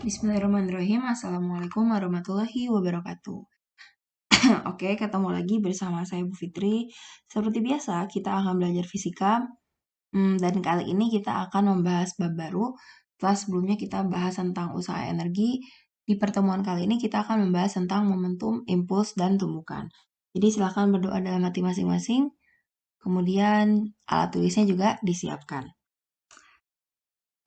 Bismillahirrahmanirrahim. Assalamualaikum warahmatullahi wabarakatuh. Oke, ketemu lagi bersama saya Bu Fitri. Seperti biasa, kita akan belajar fisika. Dan kali ini kita akan membahas bab baru. Setelah sebelumnya kita bahas tentang usaha energi, di pertemuan kali ini kita akan membahas tentang momentum, impuls, dan tumbukan. Jadi silakan berdoa dalam hati masing-masing. Kemudian alat tulisnya juga disiapkan.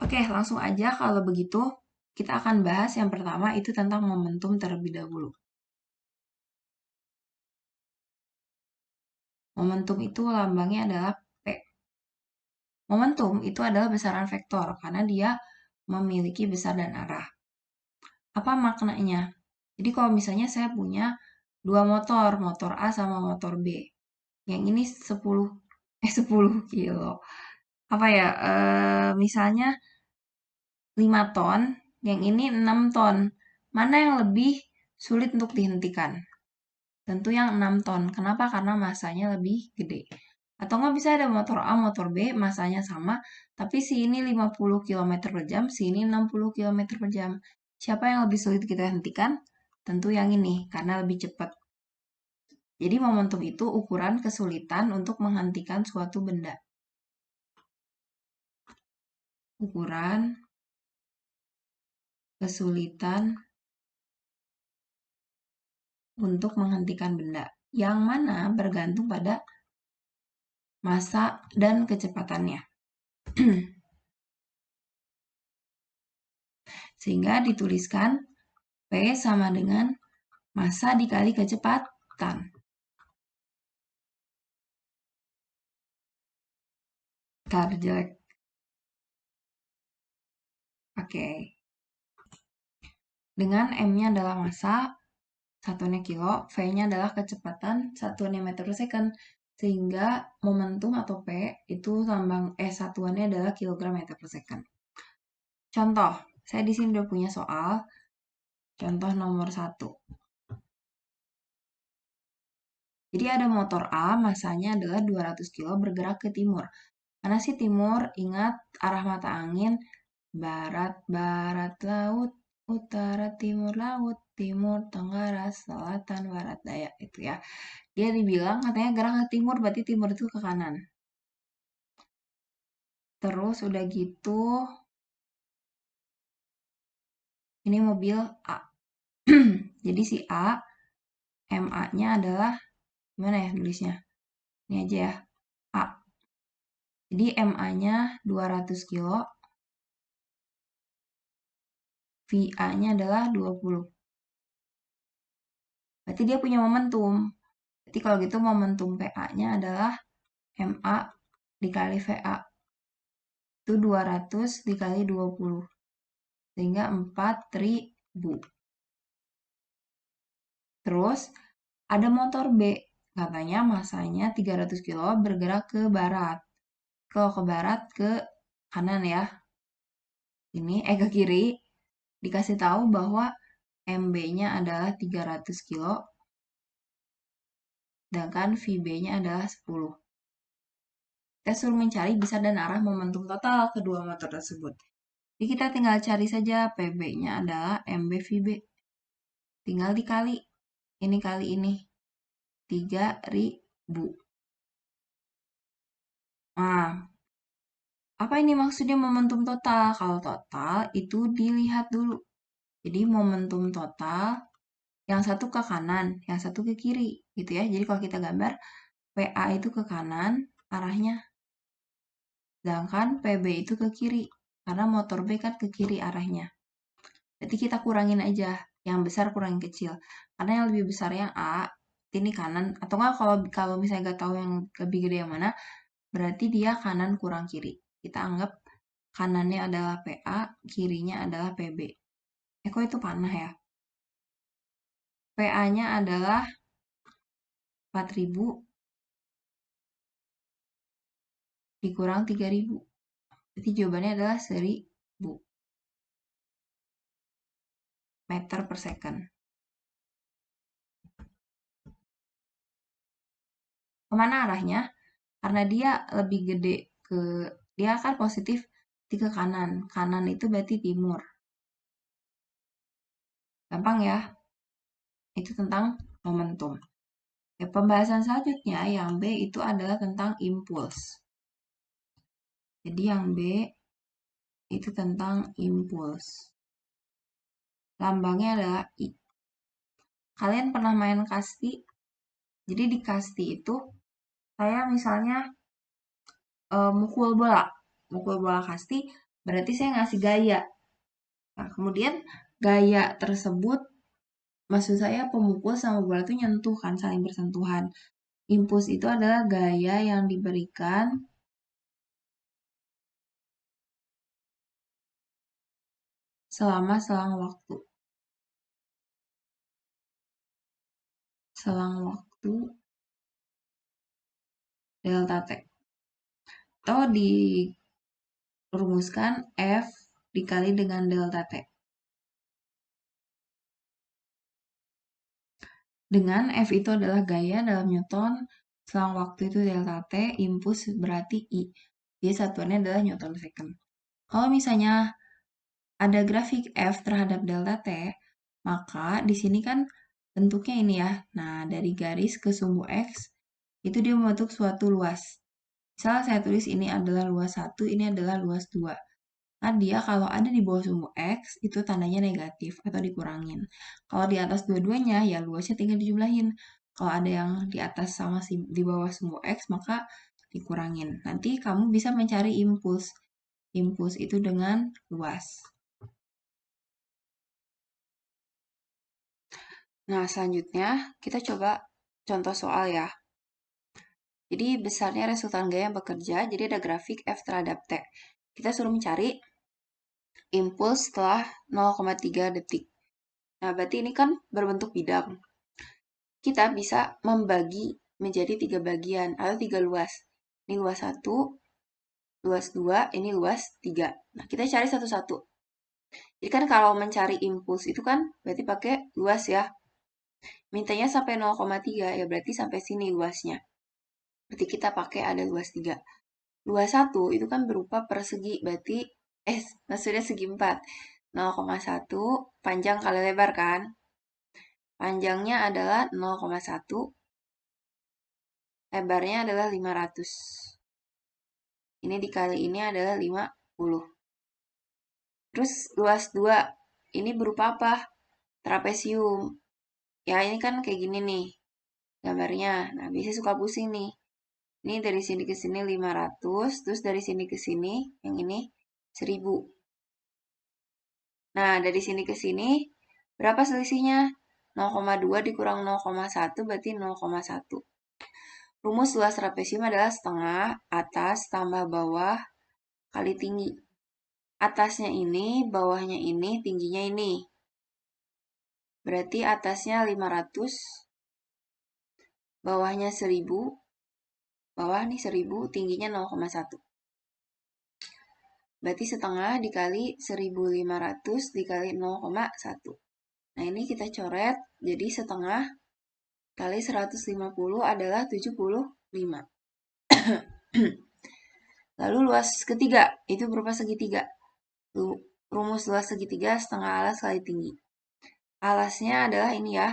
Oke, langsung aja kalau begitu. Kita akan bahas yang pertama itu tentang momentum terlebih dahulu. Momentum itu lambangnya adalah P. Momentum itu adalah besaran vektor karena dia memiliki besar dan arah. Apa maknanya? Jadi kalau misalnya saya punya dua motor, motor A sama motor B. Yang ini 10 kilo. Apa ya? Misalnya 5 ton, yang ini 6 ton. Mana yang lebih sulit untuk dihentikan? Tentu yang 6 ton. Kenapa? Karena masanya lebih gede. Atau nggak bisa ada motor A, motor B, masanya sama, tapi si ini 50 km per jam, si ini 60 km per jam. Siapa yang lebih sulit kita hentikan? Tentu yang ini, karena lebih cepat. Jadi momentum itu ukuran kesulitan untuk menghentikan suatu benda. Ukuran kesulitan untuk menghentikan benda. Yang mana bergantung pada massa dan kecepatannya. Sehingga dituliskan P sama dengan massa dikali kecepatan. Bentar, jelek. Oke. Dengan M-nya adalah massa, satuannya kilo, V-nya adalah kecepatan, satuannya meter per second. Sehingga momentum atau P itu satuannya adalah kilogram meter per second. Contoh, saya di sini udah punya soal. Contoh nomor 1. Jadi ada motor A, massanya adalah 200 kilo bergerak ke timur. Mana sih timur? Ingat arah mata angin, barat, barat laut, utara, timur laut, timur, tenggara, selatan, barat, daya. Itu ya. Dia dibilang katanya gerak ke timur, berarti timur itu ke kanan. Terus udah gitu, ini mobil A. Jadi si A, MA-nya adalah, gimana ya nulisnya? Ini aja ya, A. Jadi MA-nya 200 kilo, VA-nya adalah 20. Berarti dia punya momentum. Berarti kalau gitu momentum PA-nya adalah MA dikali VA. Itu 200 dikali 20. Sehingga 4.000. Terus ada motor B. Katanya masanya 300 kilo bergerak ke barat. Kalau ke barat ke kanan ya. Ini ke kiri. Dikasih tahu bahwa MB-nya adalah 300 kilo. Sedangkan VB-nya adalah 10. Kita suruh mencari besar dan arah momentum total kedua motor tersebut. Jadi kita tinggal cari saja PB-nya adalah MB VB. Tinggal dikali. Ini kali ini. 3.000. Nah, apa ini maksudnya momentum total? Kalau total itu dilihat dulu. Jadi momentum total yang satu ke kanan, yang satu ke kiri. Gitu ya. Jadi kalau kita gambar, PA itu ke kanan arahnya. Sedangkan PB itu ke kiri. Karena motor B kan ke kiri arahnya. Berarti kita kurangin aja. Yang besar kurangin kecil. Karena yang lebih besar yang A, ini kanan. Atau enggak kalau misalnya nggak tahu yang lebih gede yang mana, berarti dia kanan kurang kiri. Kita anggap kanannya adalah PA, kirinya adalah PB. Kok itu panah ya? PA-nya adalah 4.000 dikurang 3.000. Berarti jawabannya adalah 1.000 meter per second. Kemana arahnya? Karena dia lebih gede dia kan positif ke kanan. Kanan itu berarti timur. Gampang ya? Itu tentang momentum. Ya, pembahasan selanjutnya yang B itu adalah tentang impuls. Jadi yang B itu tentang impuls. Lambangnya adalah I. Kalian pernah main kasti? Jadi di kasti itu saya misalnya mukul bola kasti berarti saya ngasih gaya. Nah, kemudian gaya tersebut maksud saya pemukul sama bola itu nyentuh kan, saling bersentuhan. Impuls itu adalah gaya yang diberikan selama selang waktu. Selang waktu delta T. Atau dirumuskan F dikali dengan delta T. Dengan F itu adalah gaya dalam Newton, selang waktu itu delta T, impuls berarti I. Jadi satuannya adalah Newton second. Kalau misalnya ada grafik F terhadap delta T, maka di sini kan bentuknya ini ya. Nah, dari garis ke sumbu X, itu dia membentuk suatu luas. Misal saya tulis ini adalah luas 1, ini adalah luas 2. Nah, dia kalau ada di bawah sumbu X, itu tandanya negatif atau dikurangin. Kalau di atas dua-duanya, ya luasnya tinggal dijumlahin. Kalau ada yang di atas sama di bawah sumbu X, maka dikurangin. Nanti kamu bisa mencari impuls. Impuls itu dengan luas. Nah, selanjutnya kita coba contoh soal ya. Jadi besarnya resultan gaya yang bekerja, jadi ada grafik F terhadap T. Kita suruh mencari impuls setelah 0,3 detik. Nah, berarti ini kan berbentuk bidang. Kita bisa membagi menjadi 3 bagian atau 3 luas. Ini luas 1, luas 2, ini luas 3. Nah, kita cari satu-satu. Jadi kan kalau mencari impuls itu kan berarti pakai luas ya. Mintanya sampai 0,3 ya berarti sampai sini luasnya. Berarti kita pakai ada luas 3. Luas 1 itu kan berupa persegi, berarti maksudnya segi 4. 0,1 panjang kali lebar kan. Panjangnya adalah 0,1, lebarnya adalah 500. Ini dikali ini adalah 50. Terus luas 2, ini berupa apa? Trapesium. Ya ini kan kayak gini nih gambarnya. Nah biasanya suka pusing nih. Ini dari sini ke sini 500, terus dari sini ke sini, yang ini 1000. Nah, dari sini ke sini, berapa selisihnya? 0,2 dikurang 0,1 berarti 0,1. Rumus luas trapesium adalah setengah atas tambah bawah kali tinggi. Atasnya ini, bawahnya ini, tingginya ini. Berarti atasnya 500, bawahnya 1000, bawah nih 1000, tingginya 0,1. Berarti setengah dikali 1500 dikali 0,1. Nah ini kita coret, jadi setengah kali 150 adalah 75. Lalu luas ketiga, itu berupa segitiga. Rumus luas segitiga setengah alas kali tinggi. Alasnya adalah ini ya,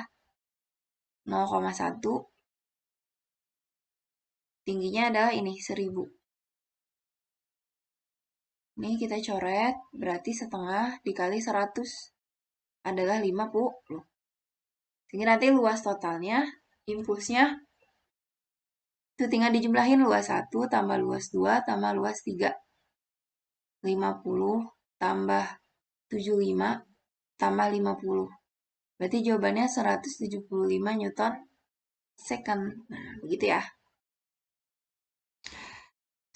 0,1. Tingginya adalah ini, 1000. Ini kita coret, berarti setengah dikali 100 adalah 50. Sehingga nanti luas totalnya, impulsnya, itu tinggal dijumlahin luas 1 tambah luas 2 tambah luas 3. 50 tambah 75 tambah 50. Berarti jawabannya 175 Newton second. Nah, begitu ya.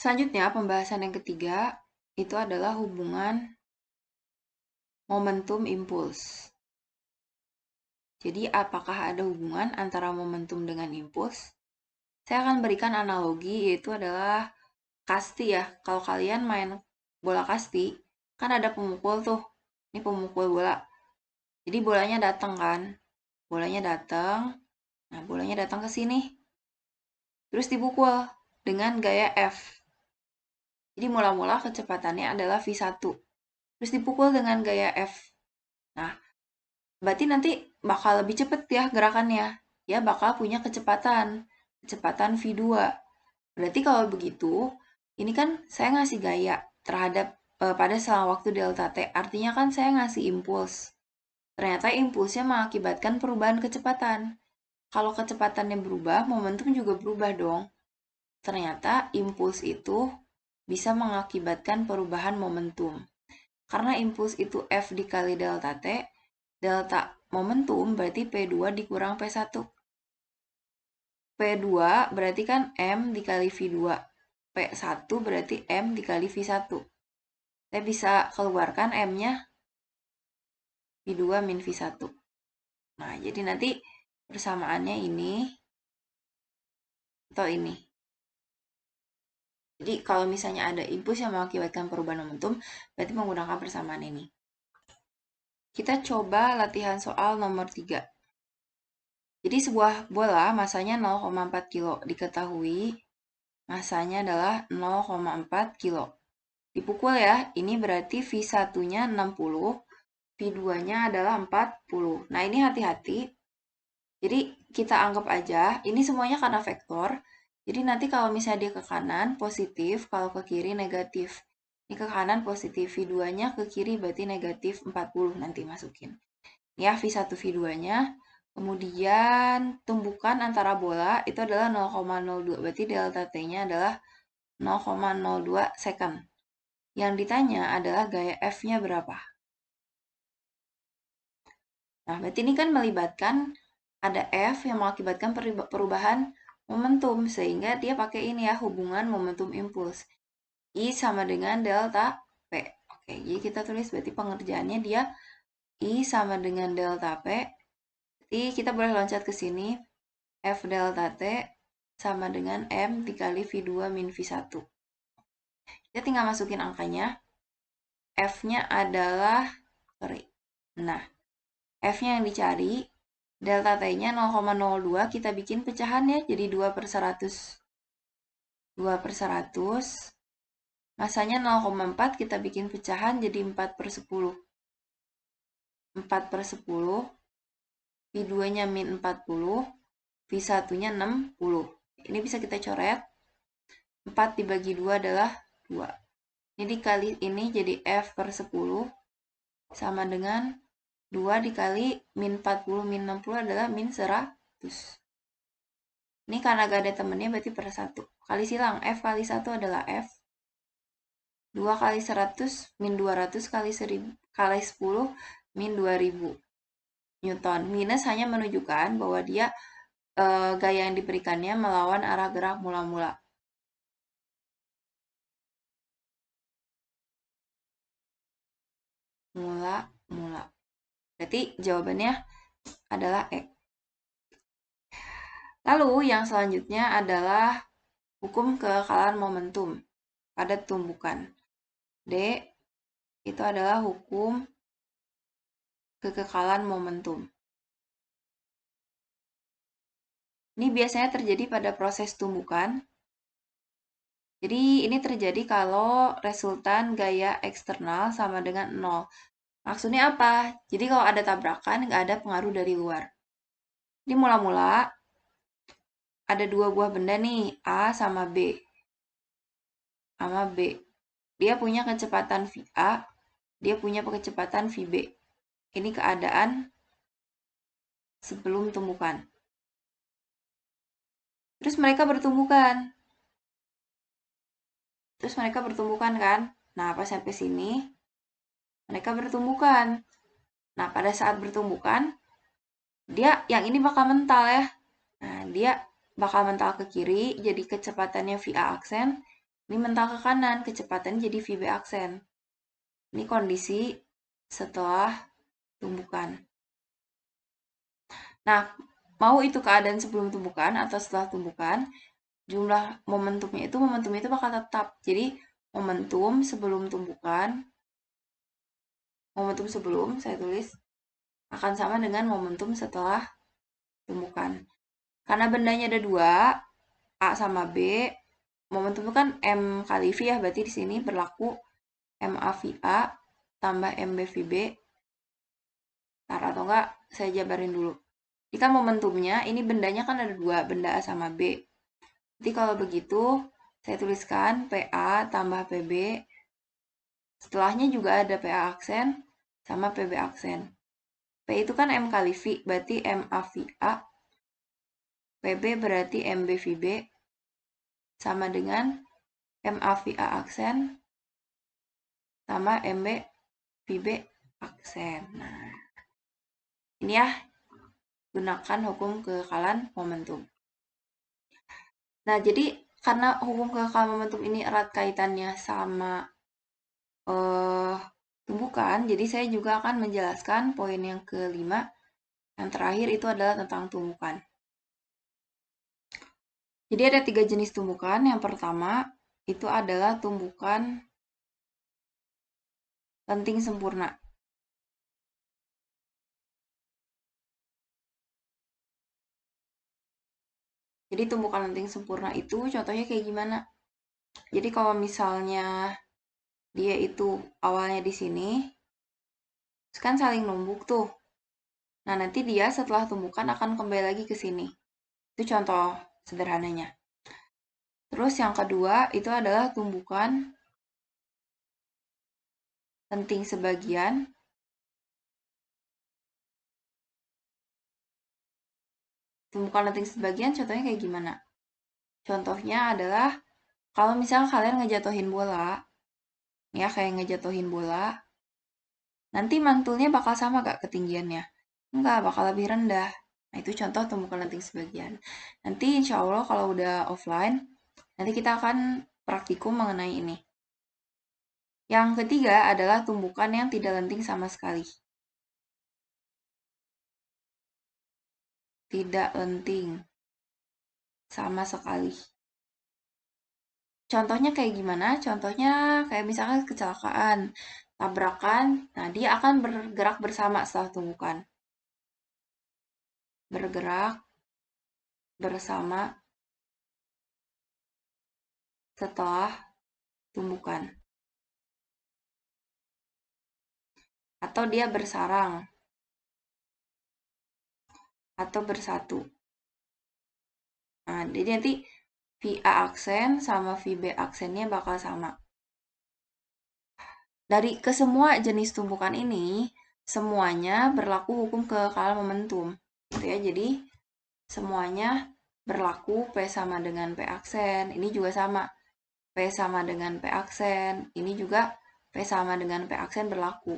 Selanjutnya, pembahasan yang ketiga, itu adalah hubungan momentum impuls. Jadi, apakah ada hubungan antara momentum dengan impuls? Saya akan berikan analogi, yaitu adalah kasti ya. Kalau kalian main bola kasti, kan ada pemukul tuh. Ini pemukul bola. Jadi bolanya datang kan. Bolanya datang. Nah, bolanya datang ke sini. Terus dipukul dengan gaya F. Jadi mula-mula kecepatannya adalah V1. Terus dipukul dengan gaya F. Nah, berarti nanti bakal lebih cepet ya gerakannya. Ya bakal punya kecepatan V2. Berarti kalau begitu, ini kan saya ngasih gaya terhadap pada selang waktu delta t. Artinya kan saya ngasih impuls. Ternyata impulsnya mengakibatkan perubahan kecepatan. Kalau kecepatannya berubah, momentum juga berubah dong. Ternyata impuls itu bisa mengakibatkan perubahan momentum. Karena impuls itu F dikali delta T, delta momentum berarti P2 dikurang P1. P2 berarti kan M dikali V2. P1 berarti M dikali V1. Saya bisa keluarkan M-nya V2 min V1. Nah, jadi nanti persamaannya ini atau ini. Jadi kalau misalnya ada impuls yang mengakibatkan perubahan momentum, berarti menggunakan persamaan ini. Kita coba latihan soal nomor 3. Jadi sebuah bola masanya 0,4 kilo. Diketahui masanya adalah 0,4 kilo. Dipukul ya, ini berarti V1-nya 60, V2-nya adalah 40. Nah, ini hati-hati. Jadi kita anggap aja, ini semuanya karena vektor. Jadi nanti kalau misalnya dia ke kanan, positif, kalau ke kiri negatif. Ini ke kanan positif, V2-nya ke kiri berarti negatif 40 nanti masukin. Ya, V1 V2-nya. Kemudian tumbukan antara bola itu adalah 0,02, berarti delta T-nya adalah 0,02 second. Yang ditanya adalah gaya F-nya berapa. Nah, berarti ini kan melibatkan ada F yang mengakibatkan perubahan momentum, sehingga dia pakai ini ya, hubungan momentum impuls. I sama dengan delta P. Oke, jadi kita tulis berarti pengerjaannya dia I sama dengan delta P. Jadi kita boleh loncat ke sini. F delta T sama dengan M dikali V2 min V1. Kita tinggal masukin angkanya. F-nya adalah, nah, F-nya yang dicari, delta T-nya 0,02, kita bikin pecahannya jadi 2 per 100. 2 per 100, masanya 0,4, kita bikin pecahan jadi 4 per 10. 4 per 10, V2-nya min 40, V1-nya 60. Ini bisa kita coret. 4 dibagi 2 adalah 2. Ini dikali ini jadi F per 10 sama dengan 2 dikali min 40 min 60 adalah min 100. Ini karena gak ada temennya berarti per 1. Kali silang, F kali 1 adalah F. 2 kali 100 min 200 kali 1000 kali 10 min 2000 Newton. Minus hanya menunjukkan bahwa dia gaya yang diberikannya melawan arah gerak mula-mula. Mula-mula. Berarti jawabannya adalah E. Lalu yang selanjutnya adalah hukum kekekalan momentum pada tumbukan. D itu adalah hukum kekekalan momentum. Ini biasanya terjadi pada proses tumbukan. Jadi ini terjadi kalau resultan gaya eksternal sama dengan 0. Maksudnya apa? Jadi kalau ada tabrakan, nggak ada pengaruh dari luar. Ini mula-mula ada dua buah benda nih, A sama B. Sama B. Dia punya kecepatan VA, dia punya kecepatan VB. Ini keadaan sebelum tumbukan. Terus mereka bertumbukan. Kan? Nah, pas sampai sini, mereka bertumbukan. Nah, pada saat bertumbukan, dia yang ini bakal mental ya. Nah, dia bakal mental ke kiri, jadi kecepatannya VA aksen. Ini mental ke kanan, kecepatannya jadi VB aksen. Ini kondisi setelah tumbukan. Nah, mau itu keadaan sebelum tumbukan atau setelah tumbukan, jumlah momentumnya itu bakal tetap. Jadi, momentum sebelum tumbukan, momentum sebelum, saya tulis, akan sama dengan momentum setelah tumbukan. Karena bendanya ada dua, A sama B, momentum itu kan M kali V ya, berarti di sini berlaku MA VA tambah MB VB atau enggak saya jabarin dulu. Jadi kan momentumnya, ini bendanya kan ada dua, benda A sama B. Jadi kalau begitu, saya tuliskan PA tambah PB. Setelahnya juga ada PA aksen sama PB aksen. P itu kan M kali V, berarti MA VA. PB berarti MB VB. Sama dengan MA VA aksen sama MB VB aksen. Nah, ini ya, gunakan hukum kekekalan momentum. Nah, jadi karena hukum kekekalan momentum ini erat kaitannya sama tumbukan, jadi saya juga akan menjelaskan poin yang kelima. Yang terakhir itu adalah tentang tumbukan. Jadi ada 3 jenis tumbukan. Yang pertama itu adalah tumbukan lenting sempurna. Jadi tumbukan lenting sempurna itu contohnya kayak gimana? Jadi kalau misalnya dia itu awalnya di sini, terus kan saling numbuk tuh. Nah, nanti dia setelah tumbukan akan kembali lagi ke sini. Itu contoh sederhananya. Terus yang kedua itu adalah tumbukan lenting sebagian. Tumbukan lenting sebagian contohnya kayak gimana? Contohnya adalah kalau misalnya kalian ngejatuhin bola, ya kayak ngejatuhin bola, nanti mantulnya bakal sama gak ketinggiannya? Enggak, bakal lebih rendah. Nah, itu contoh tumbukan lenting sebagian. Nanti insya Allah kalau udah offline, nanti kita akan praktikum mengenai ini. Yang ketiga adalah tumbukan yang tidak lenting sama sekali. Tidak lenting sama sekali. Contohnya kayak gimana? Contohnya kayak misalnya kecelakaan, tabrakan, nah dia akan bergerak bersama setelah tumbukan. Bergerak bersama setelah tumbukan. Atau dia bersarang. Atau bersatu. Nah, jadi nanti VA aksen sama VB aksennya bakal sama. Dari kesemua jenis tumbukan ini, semuanya berlaku hukum kekekalan momentum. Gitu ya, jadi semuanya berlaku P sama dengan P aksen. Ini juga sama. P sama dengan P aksen. Ini juga P sama dengan P aksen berlaku.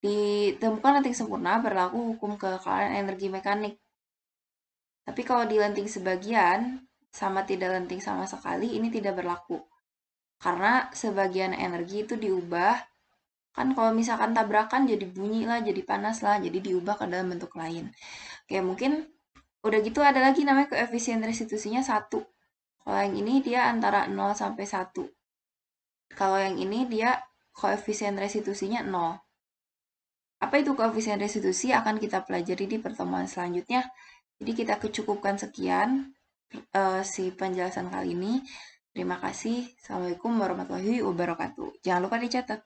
Ditemukan lenting sempurna berlaku hukum kekekalan energi mekanik. Tapi kalau di lenting sebagian sama tidak lenting sama sekali, ini tidak berlaku. Karena sebagian energi itu diubah, kan kalau misalkan tabrakan jadi bunyi lah, jadi panas lah, jadi diubah ke dalam bentuk lain. Oke, mungkin udah gitu ada lagi namanya koefisien restitusinya 1. Kalau yang ini dia antara 0 sampai 1. Kalau yang ini dia koefisien restitusinya 0. Apa itu koefisien restitusi akan kita pelajari di pertemuan selanjutnya. Jadi kita cukupkan sekian si penjelasan kali ini. Terima kasih. Assalamualaikum warahmatullahi wabarakatuh. Jangan lupa dicatat.